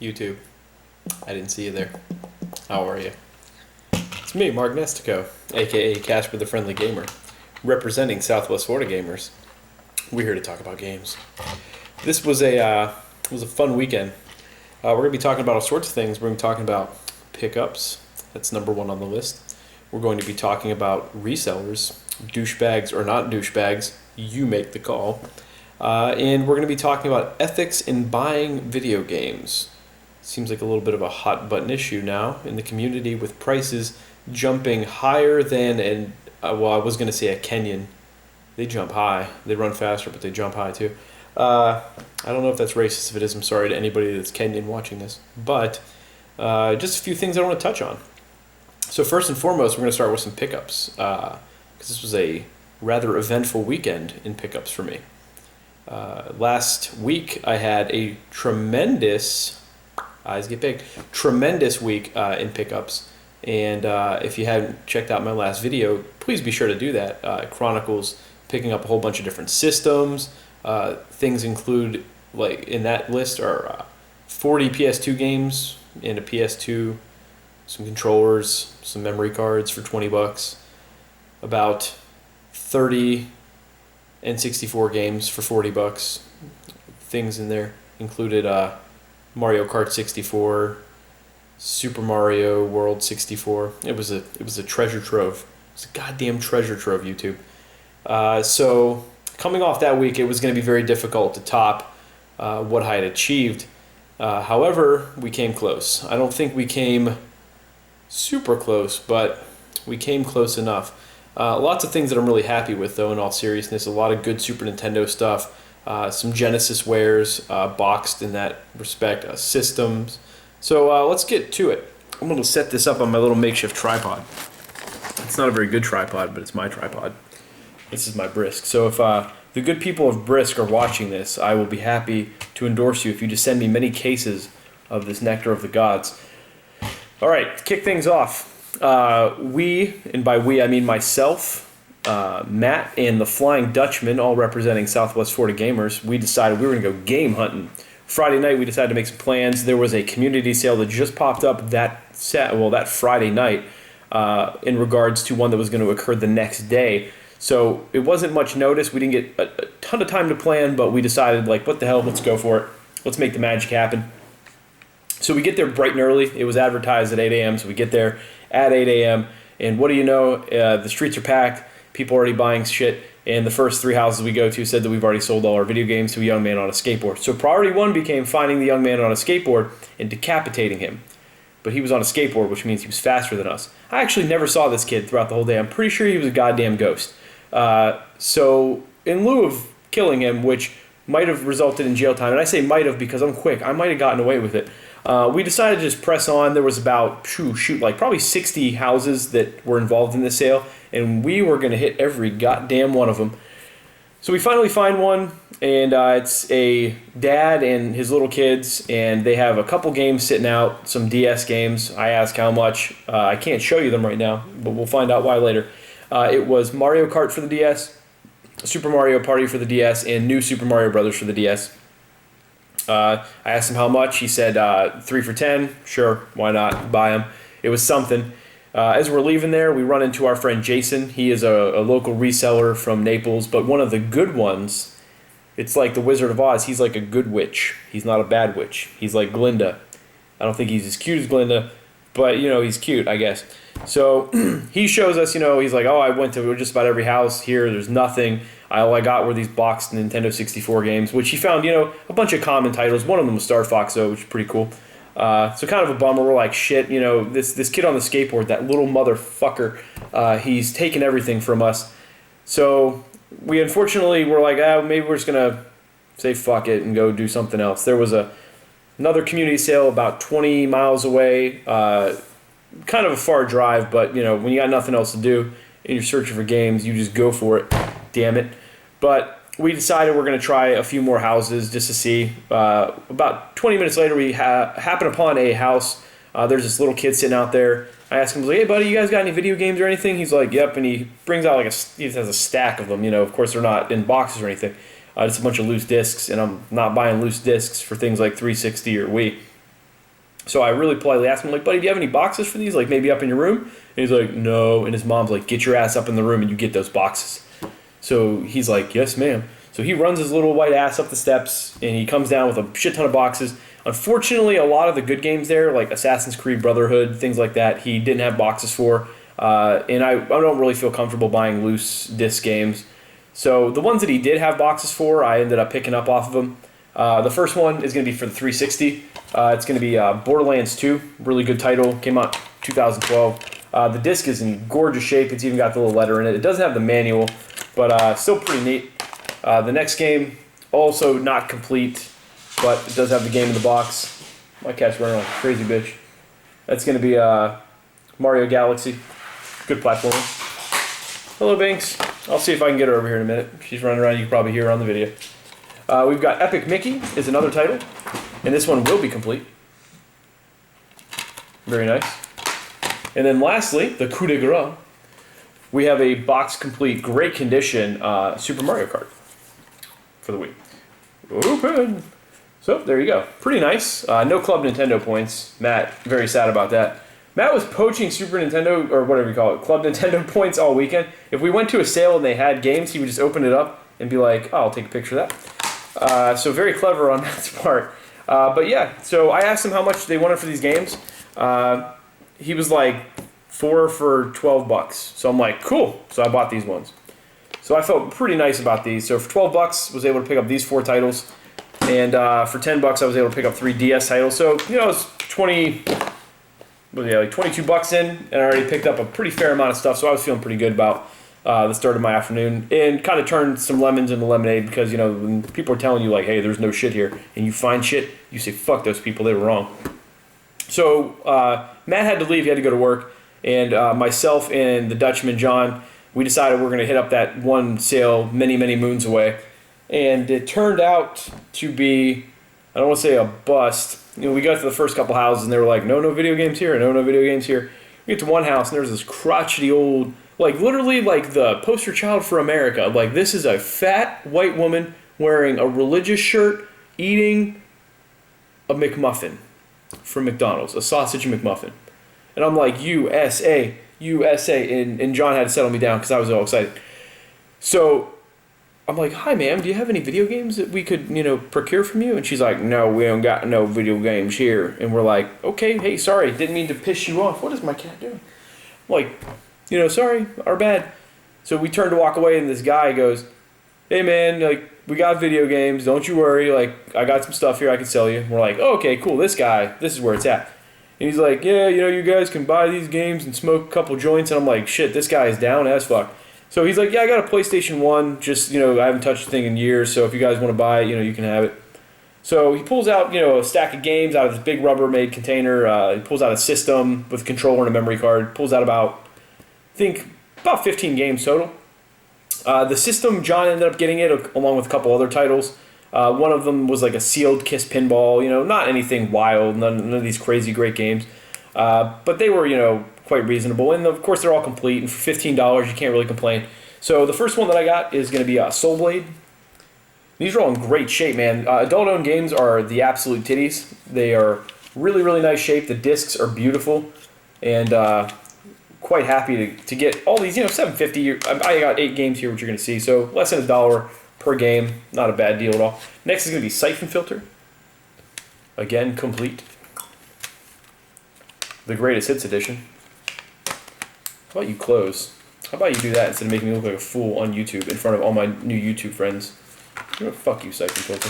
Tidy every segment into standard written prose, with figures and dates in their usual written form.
YouTube. I didn't see you there. How are you? It's me, Mark Nestico, aka Casper the Friendly Gamer, representing Southwest Florida gamers. We're here to talk about games. This was a fun weekend. We're going to be talking about all sorts of things. We're going to be talking about pickups. That's number one on the list. We're going to be talking about resellers, douchebags or not douchebags. You make the call. And we're going to be talking about ethics in buying video games. Seems like a little bit of a hot button issue now in the community with prices jumping higher than I was going to say a Kenyan. They jump high. They run faster, but they jump high too. I don't know if that's racist. If it is, I'm sorry to anybody that's Kenyan watching this. But just a few things I want to touch on. So first and foremost, we're going to start with some pickups because this was a rather eventful weekend in pickups for me. Last week, I had a tremendous week in pickups. And if you haven't checked out my last video, please be sure to do that. It chronicles picking up a whole bunch of different systems. Things include, like in that list, are 40 PS2 games and a PS2, some controllers, some memory cards for $20, about 30 N64 games for $40. Things in there included Mario Kart 64, Super Mario World 64. It was a treasure trove. It's a goddamn treasure trove, YouTube. So coming off that week, it was going to be very difficult to top what I had achieved. However, we came close. I don't think we came super close, but we came close enough. Lots of things that I'm really happy with, though, in all seriousness. A lot of good Super Nintendo stuff. Some Genesis wares, boxed in that respect, systems. So let's get to it. I'm going to set this up on my little makeshift tripod. It's not a very good tripod, but it's my tripod. This is my Brisk. So if the good people of Brisk are watching this, I will be happy to endorse you if you just send me many cases of this nectar of the gods. All right, to kick things off. We, and by we I mean myself, Matt, and the Flying Dutchman, all representing Southwest Florida gamers, we decided we were going to go game hunting. Friday night, we decided to make some plans. There was a community sale that just popped up that Friday night in regards to one that was going to occur the next day. So it wasn't much notice. We didn't get a ton of time to plan, but we decided, like, what the hell, let's go for it. Let's make the magic happen. So we get there bright and early. It was advertised at 8 a.m., so we get there at 8 a.m., and what do you know? The streets are packed. People are already buying shit, and the first three houses we go to said that we've already sold all our video games to a young man on a skateboard. So priority one became finding the young man on a skateboard and decapitating him. But he was on a skateboard, which means he was faster than us. I actually never saw this kid throughout the whole day. I'm pretty sure he was a goddamn ghost. So in lieu of killing him, which might have resulted in jail time, and I say might have because I'm quick, I might have gotten away with it. We decided to just press on. There was about, probably 60 houses that were involved in this sale, and we were going to hit every goddamn one of them. So we finally find one, and it's a dad and his little kids, and they have a couple games sitting out, some DS games. I ask how much. I can't show you them right now, but we'll find out why later. It was Mario Kart for the DS, Super Mario Party for the DS, and New Super Mario Brothers for the DS. I asked him how much. He said 3 for $10. Sure, why not? Buy them. It was something. As we're leaving there, we run into our friend Jason. He is a local reseller from Naples, but one of the good ones. It's like the Wizard of Oz. He's like a good witch. He's not a bad witch. He's like Glinda. I don't think he's as cute as Glinda, but, he's cute, I guess. So he shows us, he's like, I went to just about every house here. There's nothing. All I got were these boxed Nintendo 64 games, which he found, a bunch of common titles. One of them was Star Fox, though, which is pretty cool. So kind of a bummer. We're like, shit, this kid on the skateboard, that little motherfucker, he's taken everything from us. So we unfortunately were like, maybe we're just going to say fuck it and go do something else. There was another community sale about 20 miles away, kind of a far drive, but, when you got nothing else to do and you're searching for games, you just go for it. Damn it. But we decided we're going to try a few more houses just to see. About 20 minutes later, we happen upon a house. There's this little kid sitting out there. I asked him, I was like, hey, buddy, you guys got any video games or anything? He's like, yep. And he brings out he has a stack of them. Of course, they're not in boxes or anything. Just a bunch of loose discs, and I'm not buying loose discs for things like 360 or Wii. So I really politely asked him, like, buddy, do you have any boxes for these? Like, maybe up in your room? And he's like, no. And his mom's like, get your ass up in the room and you get those boxes. So he's like, yes, ma'am. So he runs his little white ass up the steps and he comes down with a shit ton of boxes. Unfortunately, a lot of the good games there, like Assassin's Creed Brotherhood, things like that, he didn't have boxes for. And I don't really feel comfortable buying loose disc games. So the ones that he did have boxes for, I ended up picking up off of him. The first one is going to be for the 360. It's going to be Borderlands 2, really good title, came out 2012. The disc is in gorgeous shape. It's even got the little letter in it. It doesn't have the manual, but still pretty neat. The next game, also not complete, but it does have the game in the box. My cat's running like a crazy bitch. That's going to be Mario Galaxy. Good platformer. Hello, Binks. I'll see if I can get her over here in a minute. She's running around. You can probably hear her on the video. We've got Epic Mickey is another title, and this one will be complete. Very nice. And then lastly, the coup de grace. We have a box complete, great condition Super Mario Kart for the Wii. Open. So there you go. Pretty nice. No Club Nintendo points. Matt, very sad about that. Matt was poaching Super Nintendo, or whatever you call it, Club Nintendo points all weekend. If we went to a sale and they had games, he would just open it up and be like, oh, I'll take a picture of that. So very clever on Matt's part. But yeah, so I asked him how much they wanted for these games. He was like, 4 for $12. So I'm like, cool. So I bought these ones. So I felt pretty nice about these. So for $12, was able to pick up these 4 titles. And for $10, I was able to pick up 3 DS titles. So, you know, it was like $22 in, and I already picked up a pretty fair amount of stuff. So I was feeling pretty good about the start of my afternoon, and kind of turned some lemons into lemonade because, you know, when people are telling you like, hey, there's no shit here, and you find shit, you say, fuck those people, they were wrong. So Matt had to leave, he had to go to work, and myself and the Dutchman, John, we decided we're going to hit up that one sale many, many moons away. And it turned out to be, I don't want to say a bust. You know, we got to the first couple houses and they were like, no video games here, no video games here. We get to one house and there was this crotchety old, like literally like the poster child for America. Like, this is a fat white woman wearing a religious shirt eating a McMuffin from McDonald's, a sausage McMuffin. And I'm like, USA, USA. And John had to settle me down because I was all excited. So I'm like, hi, ma'am, do you have any video games that we could, you know, procure from you? And she's like, no, we don't got no video games here. And we're like, okay, hey, sorry, didn't mean to piss you off. What is my cat doing? I'm like, you know, sorry, our bad. So we turned to walk away, and this guy goes, hey, man, like, we got video games, don't you worry. Like, I got some stuff here I can sell you. And we're like, oh, okay, cool, this guy, this is where it's at. And he's like, yeah, you know, you guys can buy these games and smoke a couple joints. And I'm like, shit, this guy is down as fuck. So he's like, yeah, I got a PlayStation 1, just, you know, I haven't touched the thing in years, so if you guys want to buy it, you know, you can have it. So he pulls out, you know, a stack of games out of this big Rubbermaid container. He pulls out a system with a controller and a memory card. Pulls out about 15 games total. The system, John ended up getting it along with a couple other titles. One of them was like a sealed Kiss pinball, you know, not anything wild, none of these crazy great games. But they were, you know, quite reasonable, and of course they're all complete, and for $15 you can't really complain. So the first one that I got is going to be Soul Blade. These are all in great shape, man. Adult-owned games are the absolute titties. They are really, really nice shape. The discs are beautiful, and quite happy to get all these, you know, $7.50. I got 8 games here, which you're going to see, so less than $1 per game. Not a bad deal at all. Next is going to be Siphon Filter. Again, complete. The Greatest Hits Edition. How about you close? How about you do that instead of making me look like a fool on YouTube in front of all my new YouTube friends? You know, fuck you, Siphon Filter.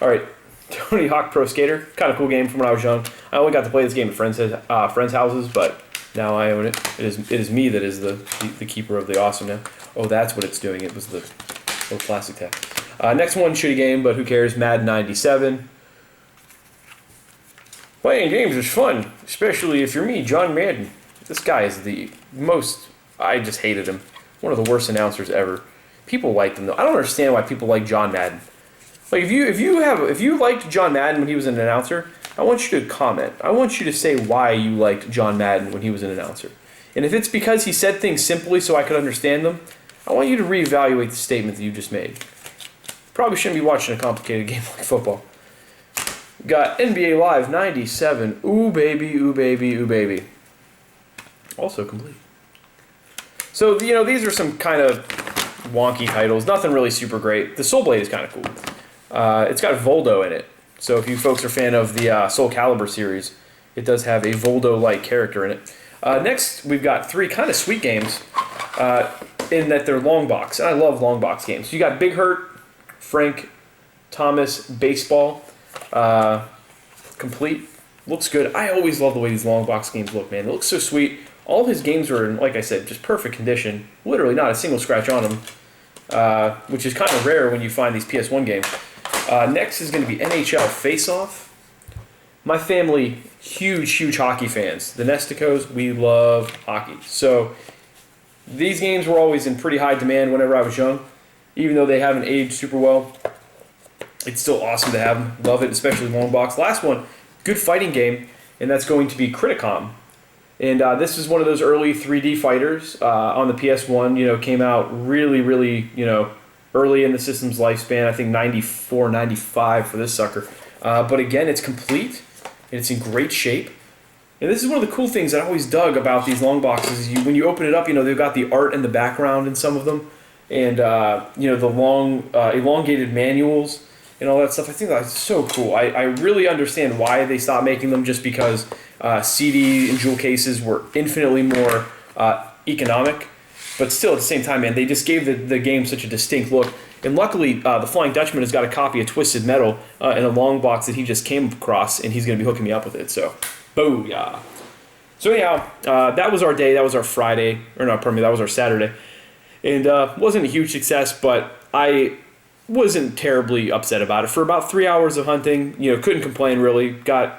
Alright, Tony Hawk Pro Skater. Kind of cool game from when I was young. I only got to play this game at friends' houses, but now I own it. It is me that is the keeper of the awesome now. Oh, that's what it's doing. It was the little plastic tag. Next one, shitty game, but who cares? Madden 97. Playing games is fun, especially if you're me, John Madden. This guy is the most, I just hated him. One of the worst announcers ever. People liked him though. I don't understand why people like John Madden. Like if you liked John Madden when he was an announcer, I want you to comment. I want you to say why you liked John Madden when he was an announcer. And if it's because he said things simply so I could understand them, I want you to reevaluate the statement that you just made. Probably shouldn't be watching a complicated game like football. Got NBA Live 97. Ooh baby, ooh baby, ooh baby. Also complete. So, you know, these are some kind of wonky titles. Nothing really super great. The Soul Blade is kind of cool. It's got Voldo in it. So if you folks are a fan of the Soul Calibur series, it does have a Voldo-like character in it. Next, we've got 3 kind of sweet games in that they're long box. And I love long box games. You got Big Hurt, Frank Thomas Baseball, complete. Looks good. I always love the way these long box games look, man. It looks so sweet. All his games are in, like I said, just perfect condition. Literally not a single scratch on them, which is kind of rare when you find these PS1 games. Next is going to be NHL Face-Off. My family, huge hockey fans. The Nesticos, we love hockey. So these games were always in pretty high demand whenever I was young. Even though they haven't aged super well, it's still awesome to have them. Love it, especially long box. Last one, good fighting game, and that's going to be Criticom. And this is one of those early 3D fighters on the PS1. You know, came out really, you know, early in the system's lifespan. I think 94, 95 for this sucker. But again, it's complete, and it's in great shape. And this is one of the cool things that I always dug about these long boxes. When you open it up, you know, they've got the art in the background in some of them. And, you know, the long, elongated manuals and all that stuff. I think that's so cool. I really understand why they stopped making them, just because CD and jewel cases were infinitely more economic. But still, at the same time, man, they just gave the game such a distinct look. And luckily, the Flying Dutchman has got a copy of Twisted Metal in a long box that he just came across, and he's going to be hooking me up with it. So, booyah. So anyhow, that was our day. That was our Friday. Or no, pardon me, that was our Saturday. And wasn't a huge success, but I wasn't terribly upset about it. For about 3 hours of hunting, you know, couldn't complain really. Got a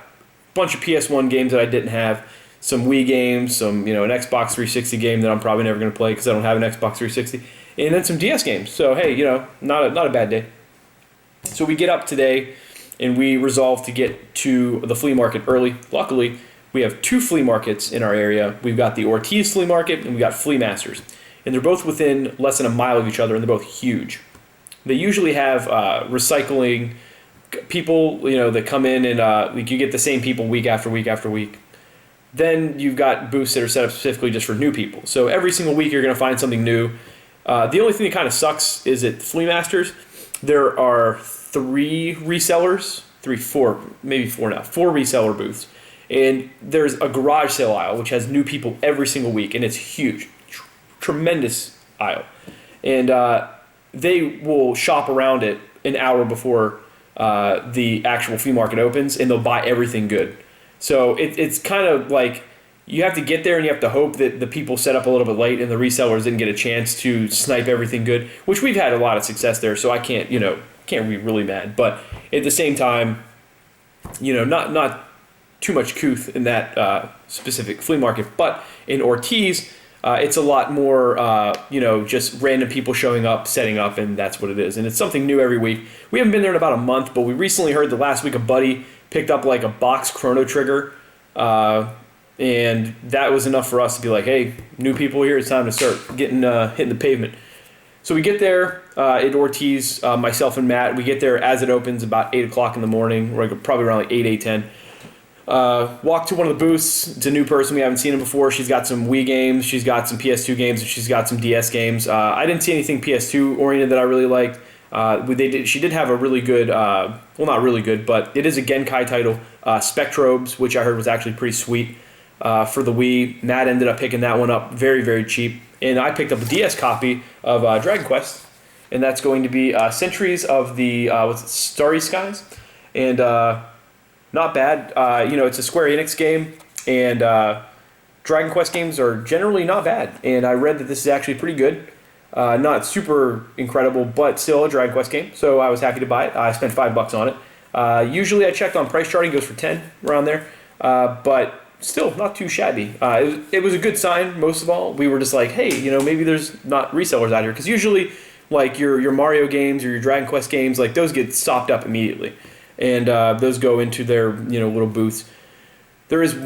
bunch of PS1 games that I didn't have, some Wii games, some, you know, an Xbox 360 game that I'm probably never going to play because I don't have an Xbox 360, and then some DS games. So hey, you know, not a bad day. So we get up today, and we resolve to get to the flea market early. Luckily, we have 2 flea markets in our area. We've got the Ortiz Flea Market, and we've got Flea Masters. And they're both within less than a mile of each other, and they're both huge. They usually have recycling people, you know, that come in, and like you get the same people week after week after week. Then you've got booths that are set up specifically just for new people. So every single week you're going to find something new. The only thing that kind of sucks is at Flea Masters, there are 4 reseller booths. And there's a garage sale aisle, which has new people every single week, and it's huge. Tremendous aisle. And they will shop around it an hour before the actual flea market opens, and they'll buy everything good. So it's kind of like you have to get there, and you have to hope that the people set up a little bit late and the resellers didn't get a chance to snipe everything good, which we've had a lot of success there, so I can't be really mad. But at the same time, you know, not too much couth in that specific flea market. But in Ortiz, it's a lot more, you know, just random people showing up, setting up, and that's what it is. And it's something new every week. We haven't been there in about a month, but we recently heard that last week a buddy picked up like a box Chrono Trigger, and that was enough for us to be like, hey, new people here, it's time to start hitting the pavement. So we get there at Ortiz, myself and Matt. We get there as it opens about 8 o'clock in the morning. We're probably around like 8:10. Walk to one of the booths. It's a new person. We haven't seen him before. She's got some Wii games. She's got some PS2 games. And she's got some DS games. I didn't see anything PS2 oriented that I really liked. She did have a really good, well, not really good, but it is a Genkai title, Spectrobes, which I heard was actually pretty sweet for the Wii. Matt ended up picking that one up very, very cheap. And I picked up a DS copy of Dragon Quest. And that's going to be Centuries of the Starry Skies. And not bad. You know, it's a Square Enix game, and Dragon Quest games are generally not bad. And I read that this is actually pretty good. Not super incredible, but still a Dragon Quest game. So I was happy to buy it. I spent $5 on it. Usually I checked on price charting, it goes for 10 around there. But still not too shabby. It was a good sign, most of all. We were just like, hey, you know, maybe there's not resellers out here. Because usually, like your Mario games or your Dragon Quest games, like those get stopped up immediately. And those go into their, you know, little booths. There is two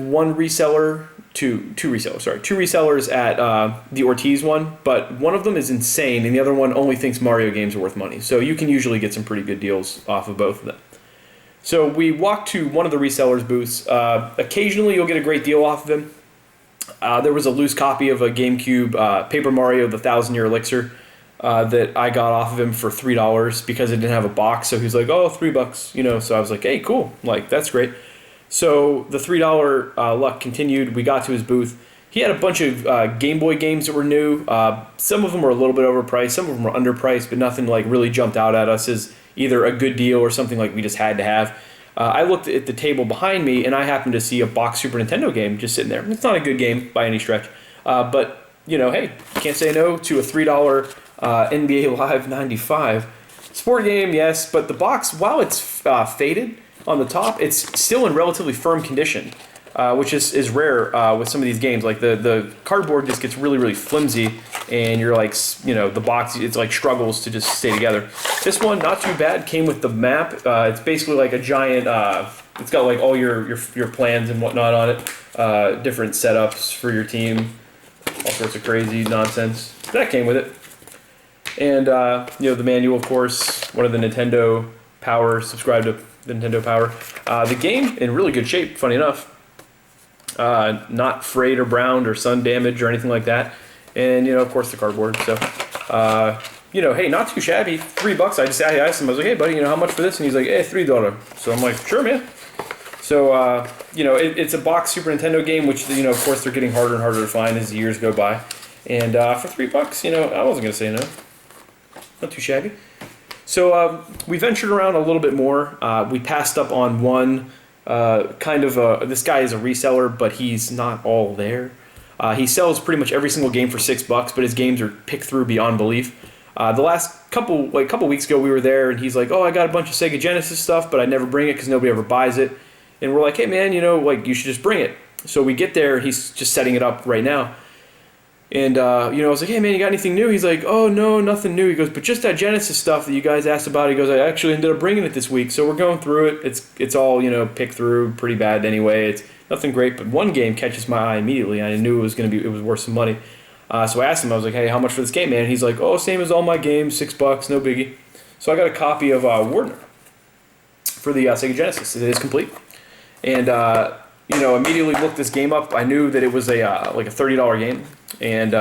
resellers at the Ortiz one, but one of them is insane, and the other one only thinks Mario games are worth money. So you can usually get some pretty good deals off of both of them. So we walked to one of the resellers' booths. Occasionally, you'll get a great deal off of him. There was a loose copy of a GameCube Paper Mario: The Thousand-Year Elixir that I got off of him for $3 because it didn't have a box. So he's like, "Oh, $3," you know. So I was like, "Hey, cool! Like that's great." So the $3 luck continued. We got to his booth. He had a bunch of Game Boy games that were new. Some of them were a little bit overpriced. Some of them were underpriced, but nothing like really jumped out at us as either a good deal or something like we just had to have. I looked at the table behind me, and I happened to see a box Super Nintendo game just sitting there. It's not a good game by any stretch, but you know, hey, can't say no to a $3 NBA Live 95 sport game. Yes, but the box, while it's faded on the top, it's still in relatively firm condition, which is rare with some of these games. Like the cardboard just gets really flimsy, and you're like, you know, the box, it's like struggles to just stay together. This one, not too bad. Came with the map. It's basically like a giant. It's got like all your plans and whatnot on it. Different setups for your team, all sorts of crazy nonsense. That came with it, and you know, the manual, of course. One of the Nintendo Power. Subscribe to the Nintendo Power. The game in really good shape. Funny enough. Not frayed or browned or sun damaged or anything like that. And, you know, of course, the cardboard. So, you know, hey, not too shabby. $3. I asked him, I was like, hey, buddy, you know, how much for this? And he's like, hey, $3. So I'm like, sure, man. So, you know, it's a box Super Nintendo game, which, you know, of course, they're getting harder and harder to find as the years go by. And for $3, you know, I wasn't going to say no. Not too shabby. So we ventured around a little bit more. We passed up on one this guy is a reseller, but he's not all there. He sells pretty much every single game for $6, but his games are picked through beyond belief. The last couple weeks ago, we were there, and he's like, "Oh, I got a bunch of Sega Genesis stuff, but I never bring it because nobody ever buys it." And we're like, "Hey, man, you know, like you should just bring it." So we get there, and he's just setting it up right now. And, you know, I was like, hey, man, you got anything new? He's like, oh, no, nothing new. He goes, but just that Genesis stuff that you guys asked about. He goes, I actually ended up bringing it this week. So we're going through it. It's all, you know, picked through pretty bad anyway. It's nothing great. But one game catches my eye immediately. I knew it was worth some money. So I asked him, I was like, hey, how much for this game, man? And he's like, oh, same as all my games, $6, no biggie. So I got a copy of Warner for the Sega Genesis. It is complete. And, you know, immediately looked this game up. I knew that it was like a $30 game. And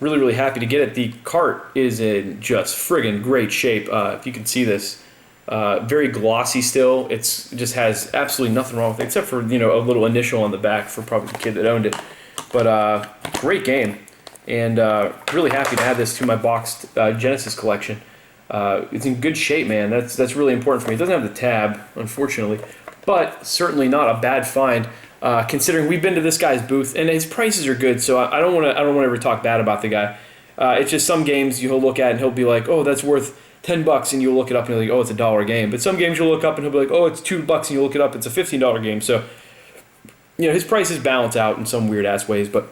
really happy to get it. The cart is in just friggin' great shape. If you can see this, very glossy still. It just has absolutely nothing wrong with it, except for, you know, a little initial on the back for probably the kid that owned it. But great game, and really happy to add this to my boxed Genesis collection. It's in good shape, man. That's really important for me. It doesn't have the tab, unfortunately, but certainly not a bad find. Considering we've been to this guy's booth and his prices are good, so I don't want to ever talk bad about the guy. It's just some games you'll look at and he'll be like, oh, that's worth $10, and you'll look it up and you're like, oh, it's $1 game. But some games you'll look up and he'll be like, oh, it's $2, and you look it up, it's a $15 game. So, you know, his prices balance out in some weird ass ways. But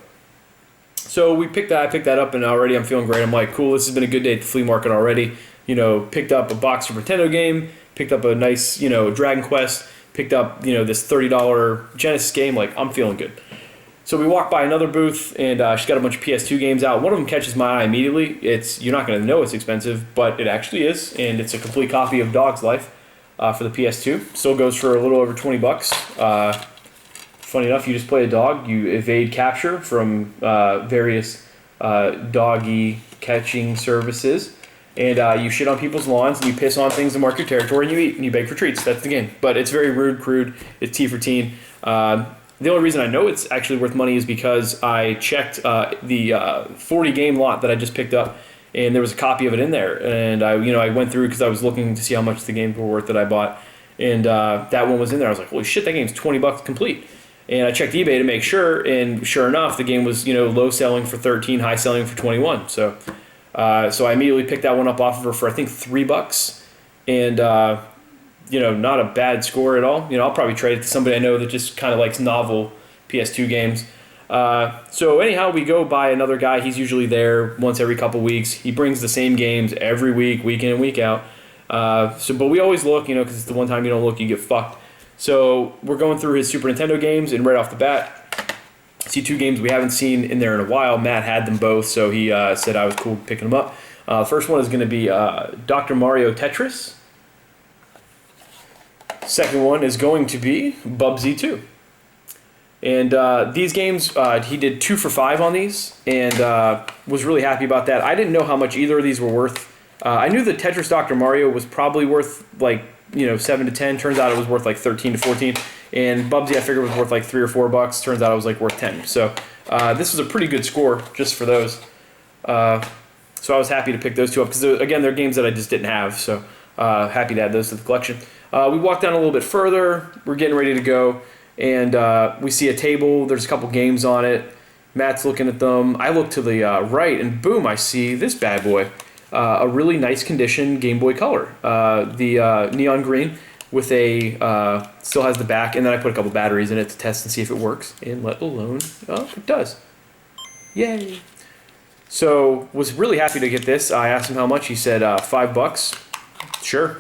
so I picked that up, and already I'm feeling great. I'm like, cool, this has been a good day at the flea market already. You know, picked up a box Super Nintendo game, picked up a nice, you know, Dragon Quest. Picked up, you know, this $30 Genesis game. Like, I'm feeling good. So we walk by another booth, and she's got a bunch of PS2 games out. One of them catches my eye immediately. You're not going to know it's expensive, but it actually is, and it's a complete copy of Dog's Life for the PS2. Still goes for a little over $20. Funny enough, you just play a dog. You evade capture from various doggy catching services. And you shit on people's lawns, and you piss on things to mark your territory, and you eat, and you beg for treats. That's the game. But it's very rude, crude. It's T for teen. The only reason I know it's actually worth money is because I checked the 40 game lot that I just picked up, and there was a copy of it in there. And I went through because I was looking to see how much the games were worth that I bought, and that one was in there. I was like, holy shit, that game's $20 complete. And I checked eBay to make sure, and sure enough, the game was, you know, low selling for 13, high selling for 21. So I immediately picked that one up off of her for, I think, $3, and you know, not a bad score at all. You know, I'll probably trade it to somebody I know that just kind of likes novel PS2 games. So anyhow, we go by another guy. He's usually there once every couple weeks. He brings the same games every week, week in and week out. But we always look, you know, because it's the one time you don't look, you get fucked. So we're going through his Super Nintendo games, and right off the bat, see two games we haven't seen in there in a while. Matt had them both, so he said I was cool picking them up. The first one is going to be Dr. Mario Tetris. Second one is going to be Bubsy 2. And these games, he did 2 for $5 on these, and was really happy about that. I didn't know how much either of these were worth. I knew that Tetris Dr. Mario was probably worth like, you know, 7 to 10. Turns out it was worth like 13 to 14. And Bubsy I figured was worth like $3 or $4. Turns out it was like worth 10. So this was a pretty good score just for those. So I was happy to pick those two up because, again, they're games that I just didn't have. So happy to add those to the collection. We walk down a little bit further. We're getting ready to go. And we see a table. There's a couple games on it. Matt's looking at them. I look to the right, and boom, I see this bad boy. A really nice condition Game Boy Color. The neon green with a, still has the back, and then I put a couple batteries in it to test and see if it works. And let alone, oh, it does. Yay. So, was really happy to get this. I asked him how much. He said $5. Sure.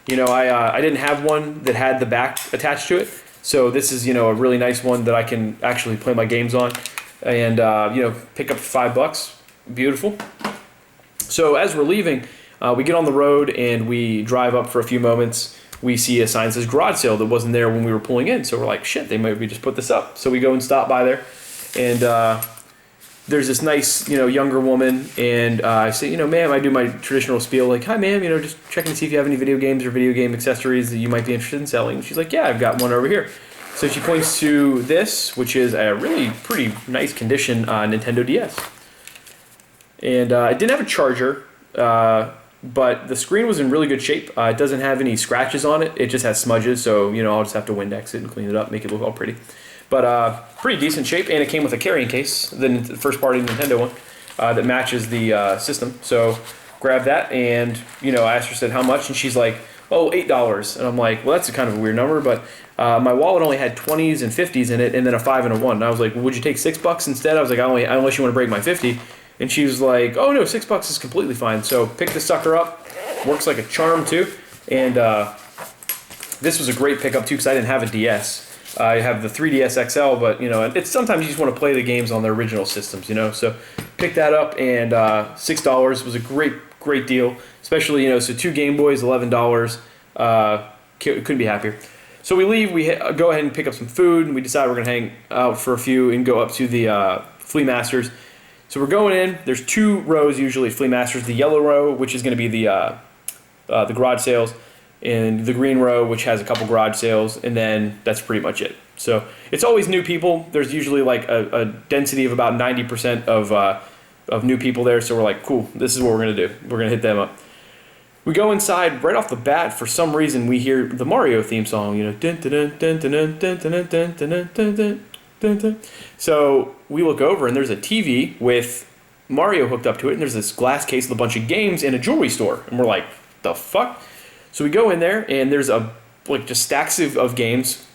You know, I didn't have one that had the back attached to it. So this is, you know, a really nice one that I can actually play my games on. And, you know, pick up for $5. Beautiful. So as we're leaving, we get on the road and we drive up for a few moments. We see a sign that says garage sale that wasn't there when we were pulling in. So we're like, shit, they maybe just put this up. So we go and stop by there. And there's this nice, you know, younger woman. And I say, you know, ma'am, I do my traditional spiel like, hi, ma'am, you know, just checking to see if you have any video games or video game accessories that you might be interested in selling. And she's like, yeah, I've got one over here. So she points to this, which is a really pretty nice condition Nintendo DS. And it didn't have a charger, but the screen was in really good shape. It doesn't have any scratches on it. It just has smudges, so, you know, I'll just have to Windex it and clean it up, make it look all pretty. But pretty decent shape, and it came with a carrying case, the first-party Nintendo one, that matches the system. So grabbed that, and, you know, I asked her, said, how much? And she's like, oh, $8. And I'm like, well, that's a kind of a weird number, but my wallet only had 20s and 50s in it, and then a 5 and a 1. And I was like, well, would you take $6 instead? I was like, unless you want to break my 50. And she was like, oh, no, $6 is completely fine. So pick the sucker up. Works like a charm, too. And this was a great pickup, too, because I didn't have a DS. I have the 3DS XL, but, you know, it's sometimes you just want to play the games on their original systems, you know. So pick that up, and $6 was a great deal. Especially, you know, so 2 Game Boys, $11. Couldn't be happier. So we leave, we go ahead and pick up some food, and we decide we're going to hang out for a few and go up to the Flea Masters. So we're going in. There's 2 rows usually at Flea Masters. The yellow row, which is going to be the garage sales, and the green row, which has a couple garage sales, and then that's pretty much it. So it's always new people. There's usually like a density of about 90% of new people there, so we're like, cool, this is what we're going to do. We're going to hit them up. We go inside, right off the bat, for some reason, we hear the Mario theme song, you know. Dun, dun, dun, dun, dun, dun, dun, dun, dun, dun, dun, dun, dun, dun. So we look over, and there's a TV with Mario hooked up to it, and there's this glass case with a bunch of games in a jewelry store. And we're like, the fuck? So we go in there, and there's just stacks of games,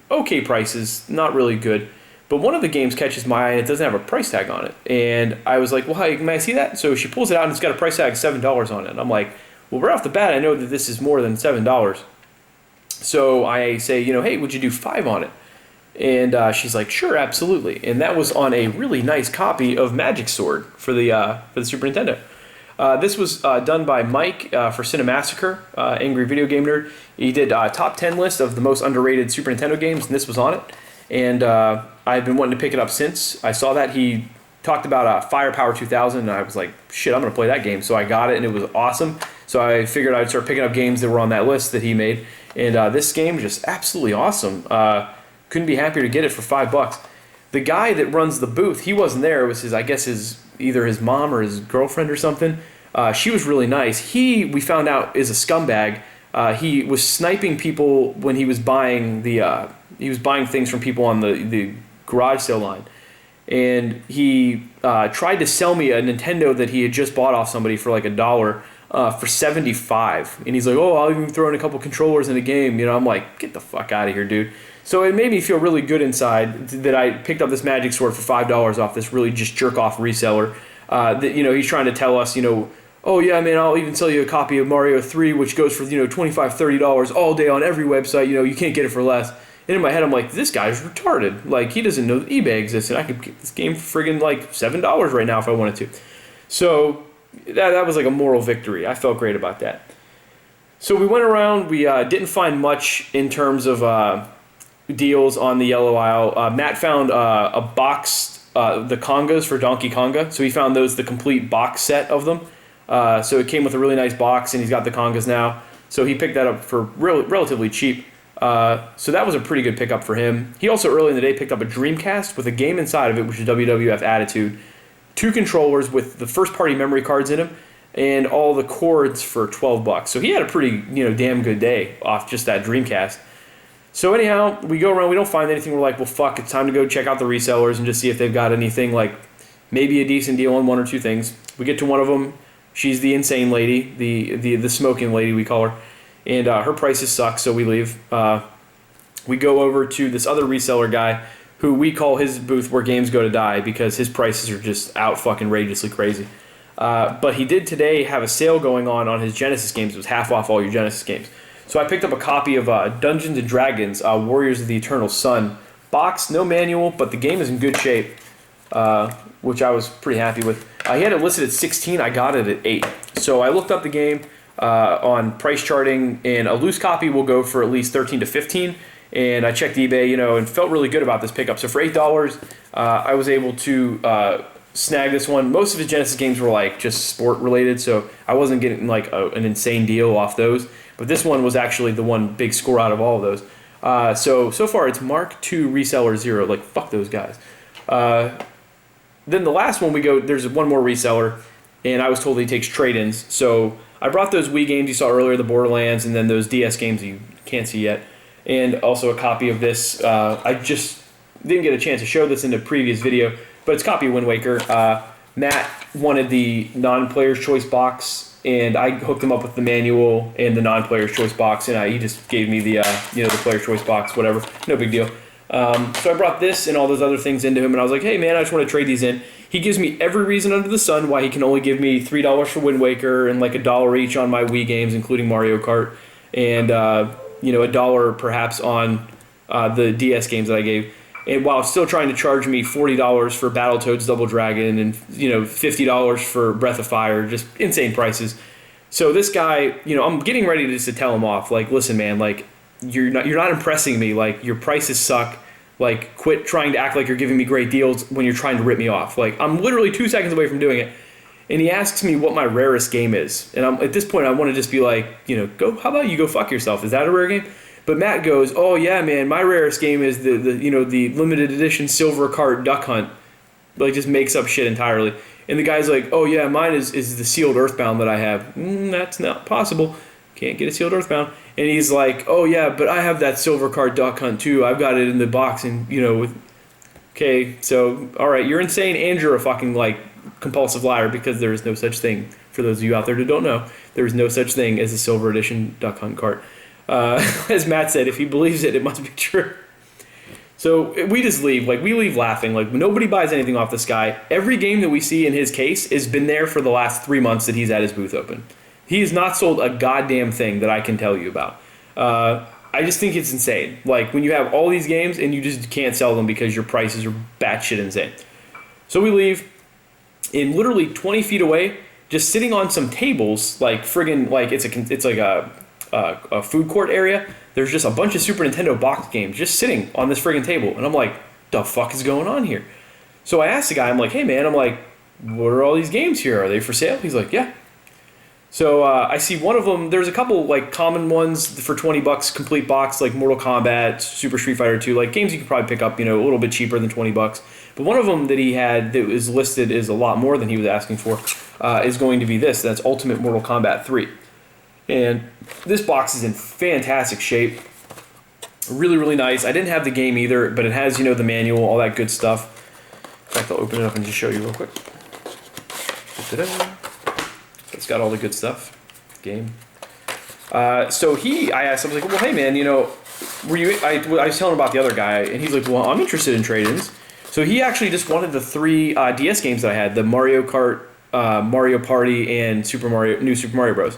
okay prices, not really good. But one of the games catches my eye, and it doesn't have a price tag on it. And I was like, well, hi, may I see that? So she pulls it out, and it's got a price tag of $7 on it. And I'm like, well, right off the bat, I know that this is more than $7. So I say, you know, hey, would you do $5 on it? And she's like, sure, absolutely. And that was on a really nice copy of Magic Sword for the Super Nintendo. This was done by Mike for Cinemassacre, Angry Video Game Nerd. He did a top 10 list of the most underrated Super Nintendo games, and this was on it. And I've been wanting to pick it up since I saw that. He talked about Firepower 2000, and I was like, shit, I'm going to play that game. So I got it, and it was awesome. So I figured I'd start picking up games that were on that list that he made. And this game was just absolutely awesome. Couldn't be happier to get it for $5. The guy that runs the booth, he wasn't there. It was either his mom or his girlfriend or something. She was really nice. We found out, is a scumbag. He was sniping people when he was buying things from people on the garage sale line. And he tried to sell me a Nintendo that he had just bought off somebody for like $1 for $75. And he's like, oh, I'll even throw in a couple controllers in a game. You know, I'm like, get the fuck out of here, dude. So it made me feel really good inside that I picked up this Magic Sword for $5 off this really just jerk-off reseller. That, you know, he's trying to tell us, you know, oh yeah, man, I'll even sell you a copy of Mario 3, which goes for, you know, $25, $30 all day on every website. You know, you can't get it for less. And in my head, I'm like, this guy's retarded. Like, he doesn't know that eBay exists, and I could get this game for friggin' like $7 right now if I wanted to. So that was like a moral victory. I felt great about that. So we went around. We didn't find much in terms of deals on the yellow aisle. Matt found a box, the congas for Donkey Konga. So he found those, the complete box set of them. So it came with a really nice box, and he's got the congas now. So he picked that up for relatively cheap. So that was a pretty good pickup for him. He also early in the day picked up a Dreamcast with a game inside of it, which is WWF Attitude, 2 controllers with the first-party memory cards in them, and all the cords for $12. So he had a pretty, damn good day off just that Dreamcast. So anyhow, we go around, we don't find anything. We're like, well, fuck, it's time to go check out the resellers and just see if they've got anything, like maybe a decent deal on 1 or 2 things. We get to one of them. She's the insane lady, the smoking lady, we call her. And her prices suck, so we leave. We go over to this other reseller guy who we call his booth where games go to die because his prices are just out fucking outrageously crazy. But he did today have a sale going on his Genesis games. It was half off all your Genesis games. So I picked up a copy of Dungeons & Dragons, Warriors of the Eternal Sun. Box, no manual, but the game is in good shape, which I was pretty happy with. He had it listed at 16, I got it at 8. So I looked up the game on price charting, and a loose copy will go for at least 13 to 15. And I checked eBay, and felt really good about this pickup. So for $8, I was able to snag this one. Most of his Genesis games were like just sport related, so I wasn't getting like an insane deal off those. But this one was actually the one big score out of all of those. So far it's Mark II Reseller 0. Like, fuck those guys. Then the last one we go, there's one more reseller, and I was told he takes trade-ins. So I brought those Wii games you saw earlier, the Borderlands, and then those DS games you can't see yet. And also a copy of this. I just didn't get a chance to show this in the previous video, but it's a copy of Wind Waker. Matt wanted the non-player's choice box, and I hooked him up with the manual and the non-player's choice box, and he just gave me the the player's choice box, whatever, no big deal. So I brought this and all those other things into him, and I was like, hey man, I just want to trade these in. He gives me every reason under the sun why he can only give me $3 for Wind Waker and like $1 each on my Wii games, including Mario Kart, and $1 perhaps on the DS games that I gave. And while still trying to charge me $40 for Battletoads Double Dragon and $50 for Breath of Fire, just insane prices. So this guy, I'm getting ready to tell him off. Like, listen, man, like you're not impressing me. Like, your prices suck. Like, quit trying to act like you're giving me great deals when you're trying to rip me off. Like, I'm literally 2 seconds away from doing it. And he asks me what my rarest game is. And at this point, I want to just be like, how about you go fuck yourself? Is that a rare game? But Matt goes, oh yeah, man, my rarest game is the limited edition Silver Cart Duck Hunt. Like, just makes up shit entirely. And the guy's like, oh yeah, mine is the Sealed Earthbound that I have. That's not possible. Can't get a Sealed Earthbound. And he's like, oh yeah, but I have that Silver Cart Duck Hunt too. I've got it in the box, and okay, so all right, you're insane and you're a fucking like compulsive liar, because there is no such thing. For those of you out there who don't know, there is no such thing as a Silver Edition Duck Hunt cart. As Matt said, if he believes it, it must be true. So we just leave. Like, we leave laughing. Like, nobody buys anything off this guy. Every game that we see in his case has been there for the last 3 months that he's had his booth open. He has not sold a goddamn thing that I can tell you about. I just think it's insane. Like, when you have all these games and you just can't sell them because your prices are batshit insane. So we leave. And literally 20 feet away, just sitting on some tables, like friggin', like it's like a food court area. There's just a bunch of Super Nintendo box games just sitting on this friggin' table. And I'm like, the fuck is going on here? So I asked the guy, I'm like, hey man, what are all these games here? Are they for sale? He's like, yeah. So I see one of them, there's a couple like common ones for $20 complete box, like Mortal Kombat, Super Street Fighter 2, like games you can probably pick up, a little bit cheaper than $20. But one of them that he had that was listed is a lot more than he was asking for, is going to be this. That's Ultimate Mortal Kombat 3. And this box is in fantastic shape. Really, really nice. I didn't have the game either, but it has, the manual, all that good stuff. In fact, I'll open it up and just show you real quick. It's got all the good stuff. Game. So I asked him, I was like, well, hey man, were you? I was telling him about the other guy, and he's like, well, I'm interested in trade-ins. So he actually just wanted the 3 DS games that I had, the Mario Kart, Mario Party, and New Super Mario Bros.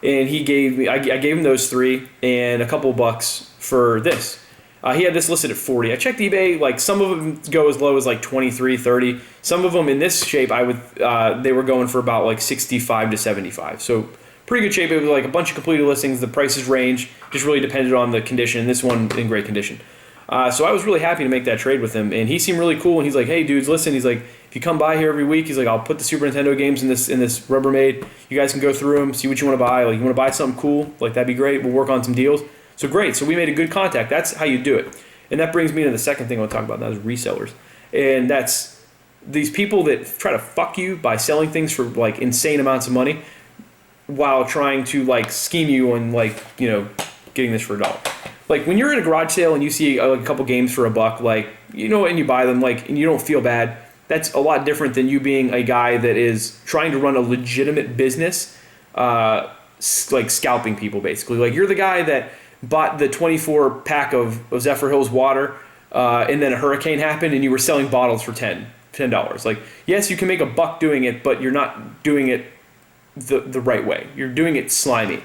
And he gave me, I gave him those 3 and a couple bucks for this. He had this listed at 40. I checked eBay, like some of them go as low as like 23, 30. Some of them in this shape, they were going for about like 65 to 75. So pretty good shape. It was like a bunch of completed listings. The prices range, just really depended on the condition. This one in great condition. So I was really happy to make that trade with him, and he seemed really cool. And he's like, "Hey, dudes, listen." He's like, "If you come by here every week, he's like, I'll put the Super Nintendo games in this Rubbermaid. You guys can go through them, see what you want to buy. Like, you want to buy something cool, like that'd be great. We'll work on some deals." So great. So we made a good contact. That's how you do it. And that brings me to the second thing I want to talk about. That is resellers, and that's these people that try to fuck you by selling things for like insane amounts of money, while trying to like scheme you on like, you know, getting this for $1. Like when you're at a garage sale and you see a couple games for $1, like, you know, and you buy them, like, and you don't feel bad. That's a lot different than you being a guy that is trying to run a legitimate business, like scalping people basically. Like you're the guy that bought the 24 pack of Zephyr Hills water, and then a hurricane happened and you were selling bottles for $10. Like, yes, you can make $1 doing it, but you're not doing it the right way. You're doing it slimy.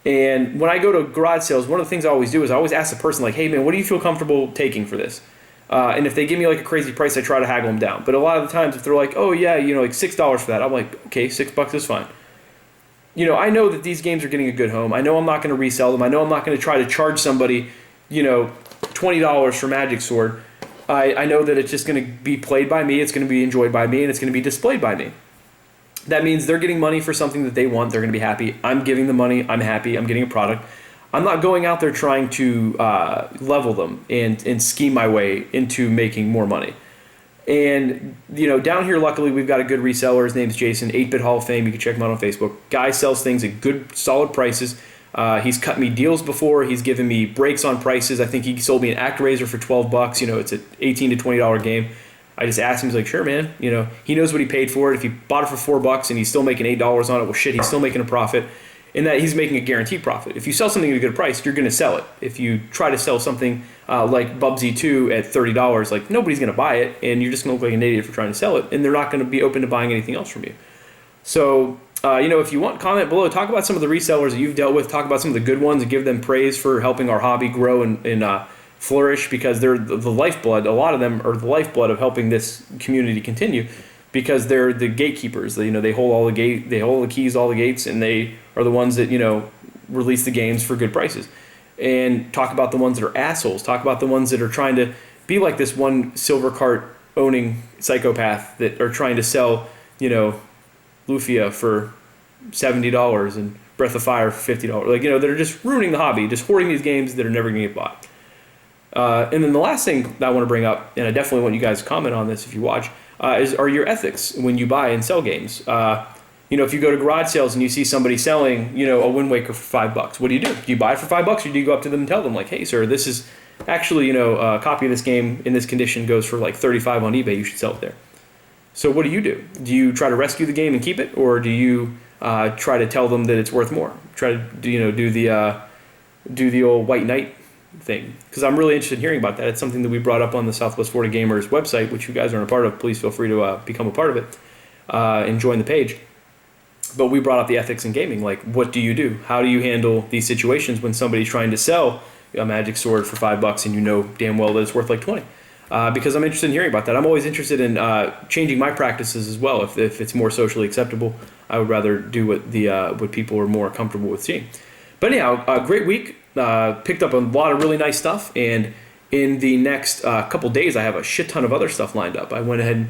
And when I go to garage sales, one of the things I always do is I always ask the person, like, "Hey man, what do you feel comfortable taking for this?" And if they give me like a crazy price, I try to haggle them down. But a lot of the times, if they're like, "Oh yeah, you know, like $6 for that," I'm like, "Okay, $6 is fine." You know, I know that these games are getting a good home. I know I'm not going to resell them. I know I'm not going to try to charge somebody, you know, $20 for Magic Sword. I know that it's just going to be played by me, it's going to be enjoyed by me, and it's going to be displayed by me. That means they're getting money for something that they want. They're going to be happy. I'm giving them money. I'm happy. I'm getting a product. I'm not going out there trying to level them and scheme my way into making more money. And, you know, down here, luckily, we've got a good reseller. His name's Jason, 8-Bit Hall of Fame. You can check him out on Facebook. Guy sells things at good, solid prices. He's cut me deals before. He's given me breaks on prices. I think he sold me an ActRaiser for $12. You know, it's an $18 to $20 game. I just asked him, he's like, "Sure, man." You know, he knows what he paid for it. If he bought it for $4 and he's still making $8 on it, well, shit, he's still making a profit. And that he's making a guaranteed profit. If you sell something at a good price, you're going to sell it. If you try to sell something like Bubsy 2 at $30, like nobody's going to buy it, and you're just going to look like an idiot for trying to sell it, and they're not going to be open to buying anything else from you. So, you know, if you want, comment below. Talk about some of the resellers that you've dealt with. Talk about some of the good ones and give them praise for helping our hobby grow and flourish, because they're the lifeblood. A lot of them are the lifeblood of helping this community continue, because they're the gatekeepers. You know, they hold all they hold the keys, all the gates, and they are the ones that, you know, release the games for good prices. And talk about the ones that are assholes. Talk about the ones that are trying to be like this one silver cart owning psychopath that are trying to sell, you know, Lufia for $70 and Breath of Fire for $50. Like, you know, that are just ruining the hobby, just hoarding these games that are never going to get bought. And then the last thing that I want to bring up, and I definitely want you guys to comment on this if you watch, are your ethics when you buy and sell games. You know, if you go to garage sales and you see somebody selling, you know, a Wind Waker for $5, what do? Do you buy it for $5, or do you go up to them and tell them, like, "Hey, sir, this is actually, you know, a copy of this game in this condition goes for like $35 on eBay. You should sell it there." So what do? Do you try to rescue the game and keep it, or do you try to tell them that it's worth more? Try to do the old white knight thing, because I'm really interested in hearing about that. It's something that we brought up on the Southwest Florida Gamers website, which you guys aren't a part of. Please feel free to become a part of it and join the page. But we brought up the ethics in gaming. Like, what do you do? How do you handle these situations when somebody's trying to sell a Magic Sword for $5 and you know damn well that it's worth like $20? Because I'm interested in hearing about that. I'm always interested in changing my practices as well. If it's more socially acceptable, I would rather do what people are more comfortable with seeing. But anyhow, great week. Picked up a lot of really nice stuff, and in the next couple days, I have a shit ton of other stuff lined up. I went ahead and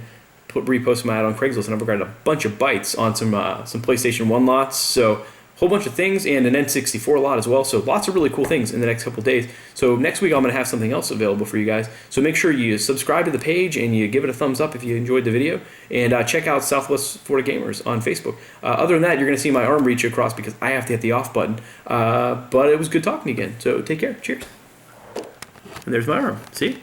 reposted my ad on Craigslist, and I've got a bunch of bites on some PlayStation 1 lots. So a whole bunch of things, and an N64 lot as well. So lots of really cool things in the next couple of days. So next week I'm going to have something else available for you guys. So make sure you subscribe to the page and you give it a thumbs up if you enjoyed the video. And check out Southwest Florida Gamers on Facebook. Other than that, you're going to see my arm reach across because I have to hit the off button. But it was good talking again. So take care. Cheers. And there's my arm. See?